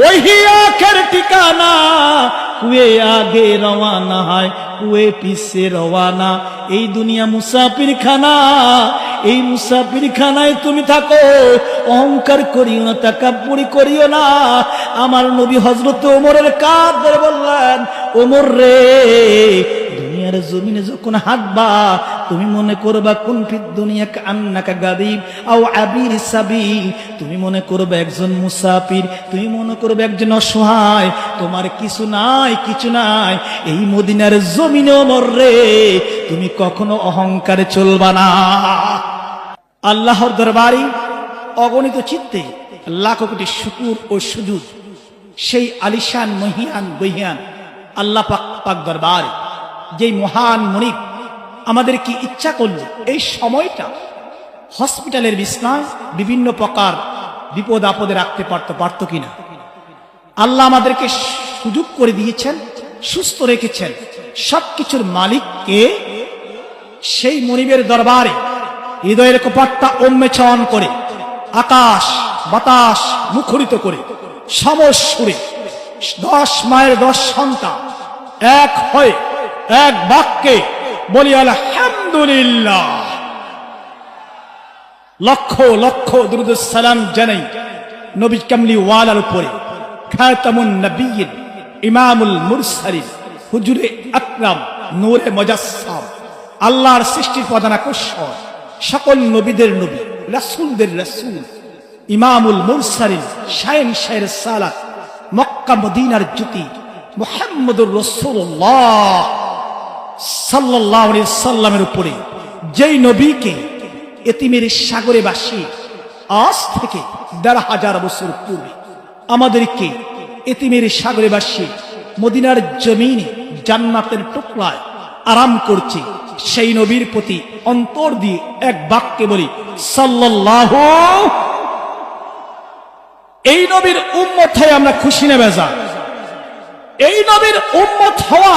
वही आखिर ठिकाना, कुए आगे रवाना है कुए पीछे रवाना। এই দুনিয়া মুসাফির খানা, এই মুসাফির খানায় তুমি থাকো, অহংকার করিও না, তাকাব্বুরি করিও না। আমার নবী হযরত ওমরের কাঁধ ধরে বললেন, ওমর রে, দুনিয়ার জমিনে যখন হাঁটবা তুমি মনে করবা কোন ফিদ দুনিয়া কান্নাকা গাদিব আও আবির সাবিল, তুমি মনে করবে একজন মুসাফির, তুমি মনে করবে একজন অসহায়, তোমার কিছু নাই, কিছু নাই। এই মদিনার জমিনে ওমর রে, তুমি কখনো অহংকারে চলবা না। আল্লাহর দরবারে অগণিত চিত্তে লাখ কোটি শুকর ও সুজুদ সেই আলিশান মহিয়ান বহিয়ান আল্লাহ পাক দরবারে যেই মহান মনিব আমাদের কি ইচ্ছা করলো এই সময়টা হসপিটালের বিছনায় বিভিন্ন প্রকার বিপদ আপদে রাখতে পারতো কিনা। আল্লাহ আমাদেরকে সুযোগ করে দিয়েছেন, সুস্থ রেখেছেন। সবকিছুর মালিককে সেই মনিবের দরবারে হৃদয়ের কপাটটা উন্মেচন করে, আকাশ বাতাস মুখরিত করে, সমসুরে 10 মায়ের 10 সন্তান এক হয়ে এক বাক্যে বলি আলহামদুলিল্লাহ। লক্ষ লক্ষ দুরূদ সালাম জানাই নবী কামলি ওয়ালার উপরে, খাতামুন নবিয়্যিন ইমামুল মুরসালিন হুজুরে আকরাম নূরে মুজাসসাম, আল্লাহর সৃষ্টির প্রধান আকর্ষণ, সকল নবীদের নবী, রাসূলদের রাসূল, ইমামুল মুরসালিন শাইন শাইর সালাত, মক্কা মদিনার জ্যোতি মুহাম্মদুর রাসূলুল্লাহ সাল্লাল্লাহু আলাইহি সাল্লামের উপরে, যেই নবীকে এতিমের সাগরে ভাসিয়ে আজ থেকে ১৫০০ বছর পূর্বে আমাদেরকে এতিমের সাগরে ভাসিয়ে মদিনার জমিনে জান্নাতের টুকরায় আরাম করছে, সেই নবীর প্রতি অন্তর দিয়ে এক বাক্যে বলি সাল্লাল্লাহু। এই নবীর উম্মত হয়ে আমরা খুশি না বেজার? এই নবীর উম্মত হওয়া